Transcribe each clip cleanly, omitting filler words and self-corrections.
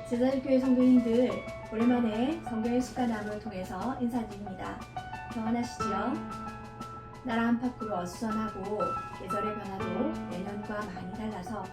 제자들교회 성도님들, 오랜만에 성경의 습관 나눔을 통해서 인사드립니다. 평안하시지요? 나라 안팎으로 어수선하고 계절의 변화도 내년과 많이 달라서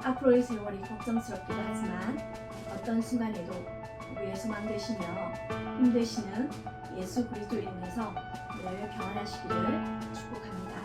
앞으로의 세월이 걱정스럽기도 하지만 어떤 순간에도 우리의 소망 되시며 힘 되시는 예수 그리스도로 인해서 늘 평안하시기를 축복합니다.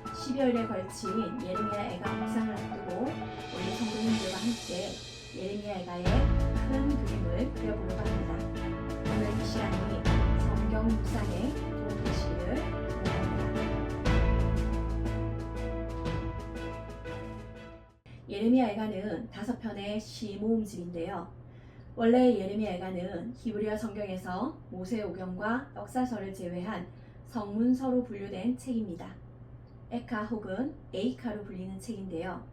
12월에 걸친 예레미야 애가 묵상을 앞두고 우리 성도님들과 함께 예레미야 애가의 큰 그림을 그려보려고 합니다. 오늘 이 시간이 성경 묵상에 도움 되시기를 기원합니다. 예레미야 애가는 5편의 시 모음집인데요. 원래 예레미야 애가는 히브리어 성경에서 모세오경과 역사서를 제외한 성문서로 분류된 책입니다. 에카 혹은 에이카로 불리는 책인데요.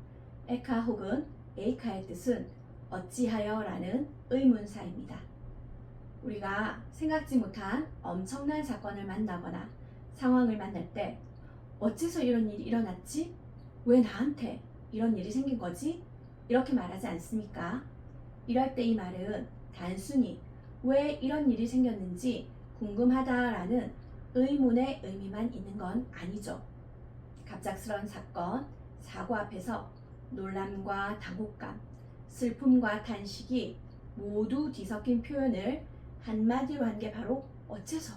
에카 혹은 에이카의 뜻은 어찌하여 라는 의문사입니다. 우리가 생각지 못한 엄청난 사건을 만나거나 상황을 만날 때 어째서 이런 일이 일어났지? 왜 나한테 이런 일이 생긴 거지? 이렇게 말하지 않습니까? 이럴 때 이 말은 단순히 왜 이런 일이 생겼는지 궁금하다라는 의문의 의미만 있는 건 아니죠. 갑작스러운 사건, 사고 앞에서 놀람과 당혹감, 슬픔과 탄식이 모두 뒤섞인 표현을 한마디로 한 게 바로 어째서,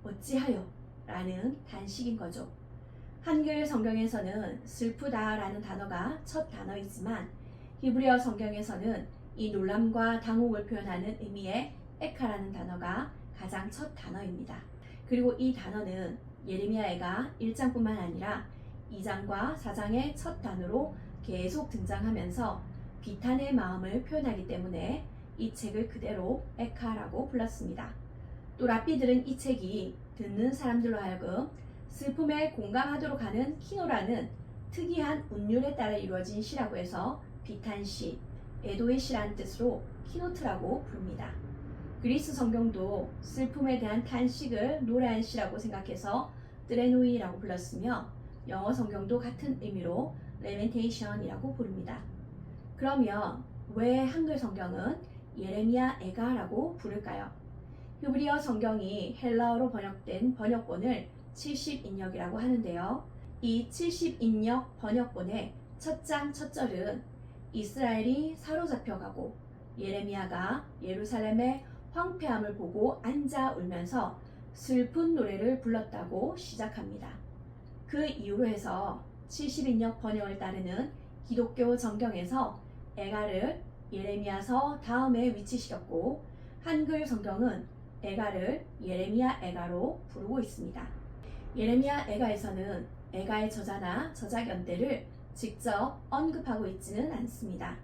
어찌하여 라는 단식인 거죠. 한글 성경에서는 슬프다 라는 단어가 첫 단어이지만 히브리어 성경에서는 이 놀람과 당혹을 표현하는 의미의 에카라는 단어가 가장 첫 단어입니다. 그리고 이 단어는 예레미야 애가 1장뿐만 아니라 2장과 4장의 첫 단어로 계속 등장하면서 비탄의 마음을 표현하기 때문에 이 책을 그대로 에카라고 불렀습니다. 또 랍비들은 이 책이 듣는 사람들로 하여금 슬픔에 공감하도록 하는 키노라는 특이한 운율에 따라 이루어진 시라고 해서 비탄시, 애도의 시라는 뜻으로 키노트라고 부릅니다. 그리스 성경도 슬픔에 대한 탄식을 노래한 시라고 생각해서 트레노이라고 불렀으며 영어 성경도 같은 의미로 레멘테이션이라고 부릅니다. 그러면 왜 한글 성경은 예레미야 애가라고 부를까요? 히브리어 성경이 헬라어로 번역된 번역본을 70인역이라고 하는데요. 이 70인역 번역본의 첫 장 첫 절은 이스라엘이 사로잡혀가고 예레미야가 예루살렘의 황폐함을 보고 앉아 울면서 슬픈 노래를 불렀다고 시작합니다. 그 이유로 해서 70인역 번역을 따르는 기독교 정경에서 애가를 예레미야서 다음에 위치시켰고 한글 성경은 애가를 예레미야 애가로 부르고 있습니다. 예레미야 애가에서는 애가의 저자나 저작 연대를 직접 언급하고 있지는 않습니다.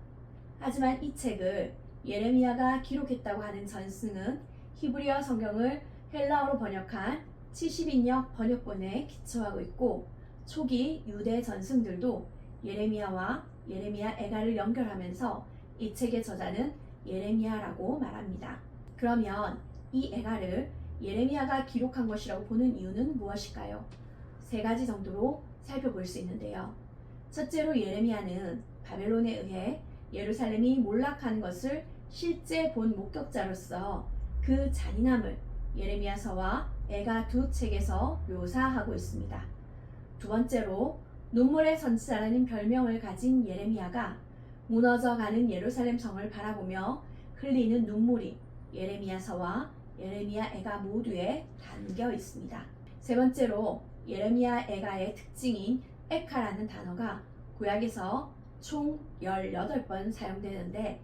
하지만 이 책을 예레미야가 기록했다고 하는 전승은 히브리어 성경을 헬라어로 번역한 70인역 번역본에 기초하고 있고 초기 유대 전승들도 예레미야와 예레미야 애가를 연결하면서 이 책의 저자는 예레미야라고 말합니다. 그러면 이 애가를 예레미야가 기록한 것이라고 보는 이유는 무엇일까요? 3가지 정도로 살펴볼 수 있는데요. 첫째로 예레미야는 바벨론에 의해 예루살렘이 몰락하는 것을 실제 본 목격자로서 그 잔인함을 예레미야서와 애가 두 책에서 묘사하고 있습니다. 두 번째로 눈물의 선지자라는 별명을 가진 예레미야가 무너져가는 예루살렘 성을 바라보며 흘리는 눈물이 예레미야서와 예레미야 애가 모두에 담겨 있습니다. 세 번째로 예레미야 애가의 특징인 에카라는 단어가 구약에서 총 18번 사용되는데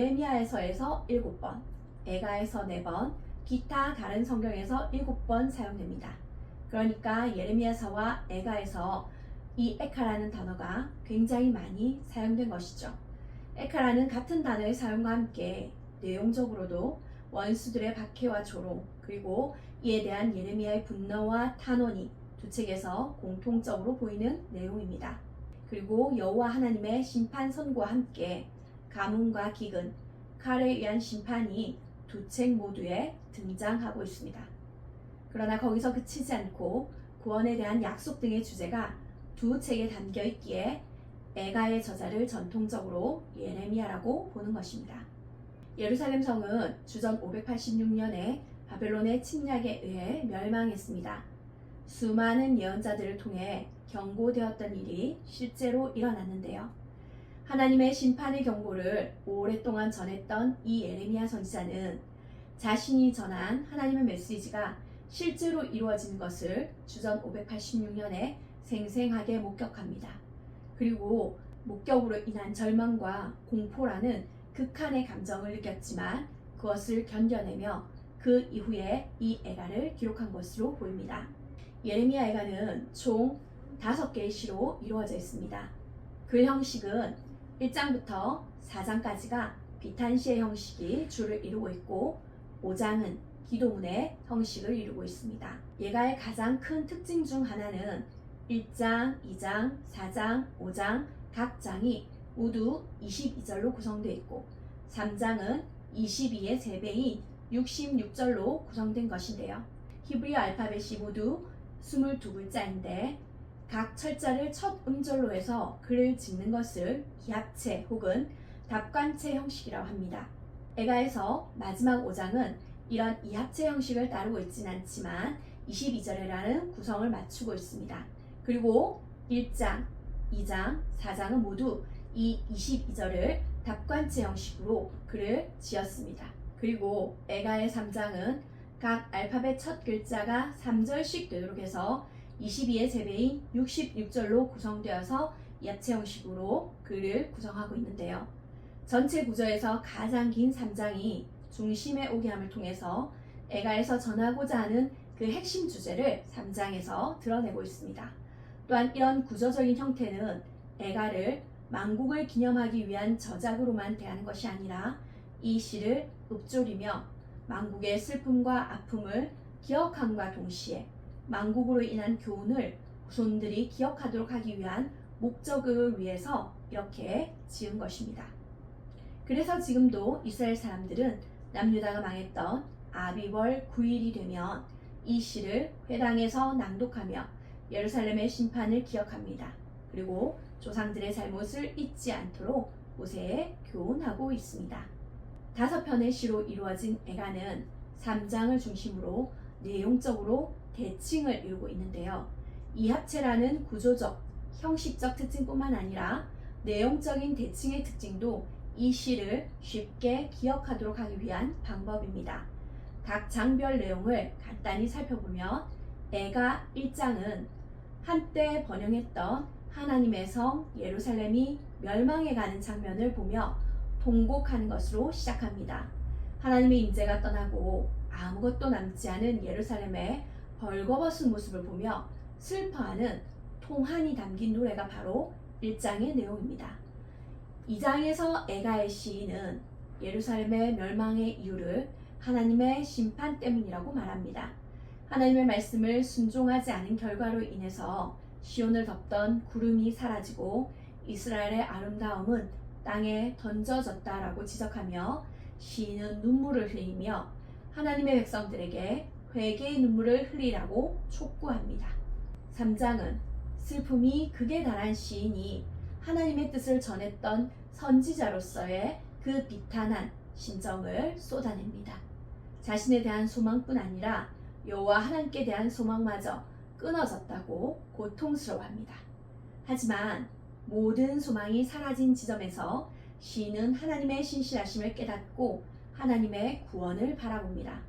예레미야에서에서 7번, 애가에서 4번, 기타 다른 성경에서 7번 사용됩니다. 그러니까 예레미야서와 애가에서 이 에카라는 단어가 굉장히 많이 사용된 것이죠. 에카라는 같은 단어의 사용과 함께 내용적으로도 원수들의 박해와 조롱 그리고 이에 대한 예레미야의 분노와 탄원이 두 책에서 공통적으로 보이는 내용입니다. 그리고 여호와 하나님의 심판 선고와 함께 가뭄과 기근, 칼에 의한 심판이 두 책 모두에 등장하고 있습니다. 그러나 거기서 그치지 않고 구원에 대한 약속 등의 주제가 두 책에 담겨 있기에 애가의 저자를 전통적으로 예레미야라고 보는 것입니다. 예루살렘 성은 주전 586년에 바벨론의 침략에 의해 멸망했습니다. 수많은 예언자들을 통해 경고되었던 일이 실제로 일어났는데요. 하나님의 심판의 경고를 오랫동안 전했던 이 예레미야 선지자는 자신이 전한 하나님의 메시지가 실제로 이루어지는 것을 주전 586년에 생생하게 목격합니다. 그리고 목격으로 인한 절망과 공포라는 극한의 감정을 느꼈지만 그것을 견뎌내며 그 이후에 이 애가를 기록한 것으로 보입니다. 예레미야 애가는 총 5개의 시로 이루어져 있습니다. 그 형식은 1장부터 4장까지가 비탄시의 형식이 주를 이루고 있고 5장은 기도문의 형식을 이루고 있습니다. 예가의 가장 큰 특징 중 하나는 1장, 2장, 4장, 5장 각 장이 모두 22절로 구성되어 있고 3장은 22의 3배인 66절로 구성된 것인데요. 히브리어 알파벳이 모두 22글자인데 각 철자를 첫 음절로 해서 글을 짓는 것을 기합체 혹은 답관체 형식이라고 합니다. 애가에서 마지막 5장은 이런 이합체 형식을 따르고 있지는 않지만 22절이라는 구성을 맞추고 있습니다. 그리고 1장, 2장, 4장은 모두 이 22절을 답관체 형식으로 글을 지었습니다. 그리고 애가의 3장은 각 알파벳 첫 글자가 3절씩 되도록 해서 22의 3배인 66절로 구성되어서 이합체 형식으로 글을 구성하고 있는데요. 전체 구조에서 가장 긴 3장이 중심의 오기함을 통해서 애가에서 전하고자 하는 그 핵심 주제를 3장에서 드러내고 있습니다. 또한 이런 구조적인 형태는 애가를 만국을 기념하기 위한 저작으로만 대하는 것이 아니라 이 시를 읊조리며 만국의 슬픔과 아픔을 기억함과 동시에 만국으로 인한 교훈을 후손들이 기억하도록 하기 위한 목적을 위해서 이렇게 지은 것입니다. 그래서 지금도 이스라엘 사람들은 남유다가 망했던 아비월 9일이 되면 이 시를 회당에서 낭독하며 예루살렘의 심판을 기억합니다. 그리고 조상들의 잘못을 잊지 않도록 모세에 교훈하고 있습니다. 5편의 시로 이루어진 애가는 3장을 중심으로 내용적으로 대칭을 이루고 있는데요. 이합체라는 구조적, 형식적 특징뿐만 아니라 내용적인 대칭의 특징도 이 시를 쉽게 기억하도록 하기 위한 방법입니다. 각 장별 내용을 간단히 살펴보면 애가 1장은 한때 번영했던 하나님의 성 예루살렘이 멸망해가는 장면을 보며 통곡하는 것으로 시작합니다. 하나님의 임재가 떠나고 아무것도 남지 않은 예루살렘의 벌거벗은 모습을 보며 슬퍼하는 통한이 담긴 노래가 바로 1장의 내용입니다. 2장에서 애가의 시인은 예루살렘의 멸망의 이유를 하나님의 심판 때문이라고 말합니다. 하나님의 말씀을 순종하지 않은 결과로 인해서 시온을 덮던 구름이 사라지고 이스라엘의 아름다움은 땅에 던져졌다라고 지적하며 시인은 눈물을 흘리며 하나님의 백성들에게 회개의 눈물을 흘리라고 촉구합니다. 3장은 슬픔이 극에 달한 시인이 하나님의 뜻을 전했던 선지자로서의 그 비탄한 심정을 쏟아냅니다. 자신에 대한 소망뿐 아니라 여호와 하나님께 대한 소망마저 끊어졌다고 고통스러워합니다. 하지만 모든 소망이 사라진 지점에서 시인은 하나님의 신실하심을 깨닫고 하나님의 구원을 바라봅니다.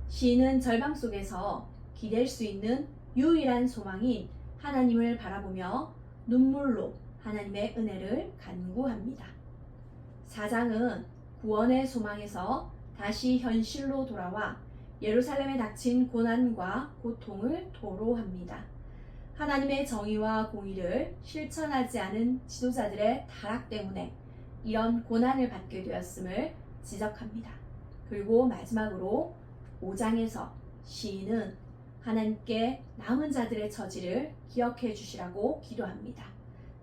시인은 절망 속에서 기댈 수 있는 유일한 소망인 하나님을 바라보며 눈물로 하나님의 은혜를 간구합니다. 4장은 구원의 소망에서 다시 현실로 돌아와 예루살렘에 닥친 고난과 고통을 토로합니다. 하나님의 정의와 공의를 실천하지 않은 지도자들의 타락 때문에 이런 고난을 받게 되었음을 지적합니다. 그리고 마지막으로 5장에서 시인은 하나님께 남은 자들의 처지를 기억해 주시라고 기도합니다.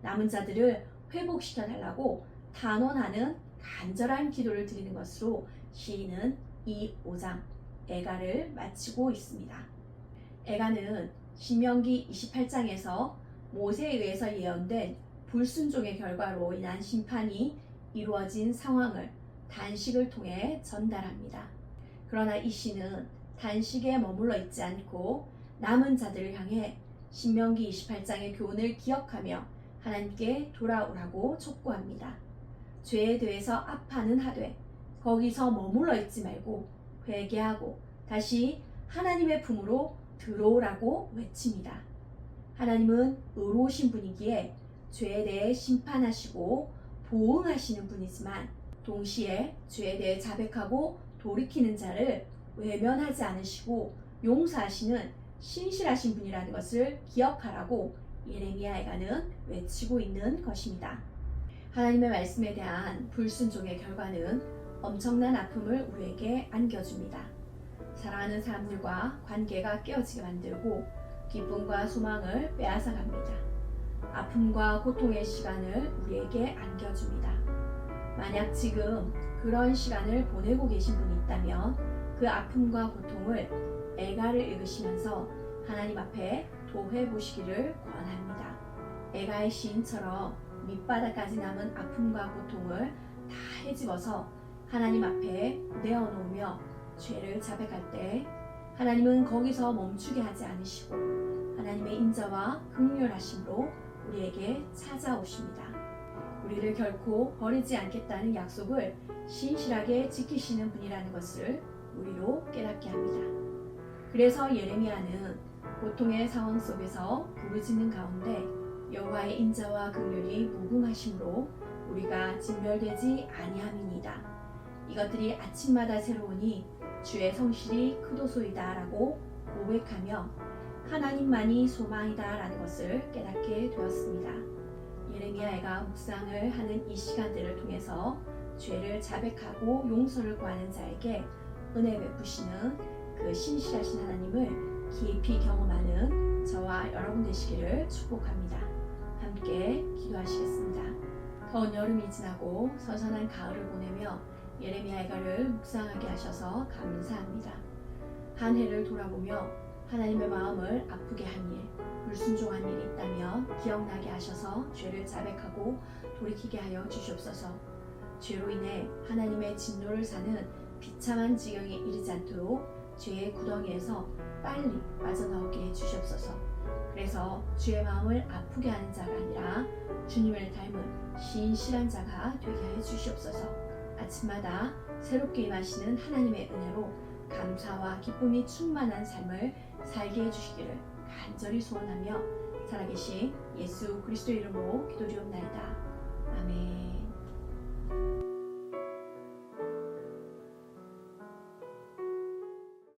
남은 자들을 회복시켜 달라고 탄원하는 간절한 기도를 드리는 것으로 시인은 이 5장 애가를 마치고 있습니다. 애가는 신명기 28장에서 모세에 의해서 예언된 불순종의 결과로 인한 심판이 이루어진 상황을 단식을 통해 전달합니다. 그러나 이 시는 단식에 머물러 있지 않고 남은 자들을 향해 신명기 28장의 교훈을 기억하며 하나님께 돌아오라고 촉구합니다. 죄에 대해서 아파는 하되 거기서 머물러 있지 말고 회개하고 다시 하나님의 품으로 들어오라고 외칩니다. 하나님은 의로우신 분이기에 죄에 대해 심판하시고 보응하시는 분이지만 동시에 죄에 대해 자백하고 돌이키는 자를 외면하지 않으시고 용서하시는 신실하신 분이라는 것을 기억하라고 예레미야 애가는 외치고 있는 것입니다. 하나님의 말씀에 대한 불순종의 결과는 엄청난 아픔을 우리에게 안겨줍니다. 사랑하는 사람들과 관계가 깨어지게 만들고 기쁨과 소망을 빼앗아갑니다. 아픔과 고통의 시간을 우리에게 안겨줍니다. 만약 지금 그런 시간을 보내고 계신 분이 있다면 그 아픔과 고통을 애가를 읽으시면서 하나님 앞에 도해 보시기를 권합니다. 애가의 시인처럼 밑바닥까지 남은 아픔과 고통을 다 헤집어서 하나님 앞에 내어놓으며 죄를 자백할 때 하나님은 거기서 멈추게 하지 않으시고 하나님의 인자와 긍휼하심으로 우리에게 찾아오십니다. 우리를 결코 버리지 않겠다는 약속을 신실하게 지키시는 분이라는 것을 우리로 깨닫게 합니다. 그래서 예레미야는 고통의 상황 속에서 부르짖는 가운데 여호와의 인자와 긍휼이 무궁하심으로 우리가 진멸되지 아니함이니이다. 이것들이 아침마다 새로우니 주의 성실이 크도소이다 라고 고백하며 하나님만이 소망이다 라는 것을 깨닫게 되었습니다. 예레미야가 묵상을 하는 이 시간들을 통해서 죄를 자백하고 용서를 구하는 자에게 은혜 베푸시는 그 신실하신 하나님을 깊이 경험하는 저와 여러분 되시기를 축복합니다. 함께 기도하시겠습니다. 더운 여름이 지나고 선선한 가을을 보내며 예레미야가를 묵상하게 하셔서 감사합니다. 한 해를 돌아보며 하나님의 마음을 아프게 한 일, 불순종한 일이 있다면 기억나게 하셔서 죄를 자백하고 돌이키게 하여 주시옵소서. 죄로 인해 하나님의 진노를 사는 비참한 지경에 이르지 않도록 죄의 구덩이에서 빨리 빠져나오게 해주시옵소서. 그래서 주의 마음을 아프게 하는 자가 아니라 주님을 닮은 신실한 자가 되게 해주시옵소서. 아침마다 새롭게 임하시는 하나님의 은혜로 감사와 기쁨이 충만한 삶을 살게 해주시기를 간절히 소원하며 살아계신 예수 그리스도 이름으로 기도드리옵나이다. 아멘.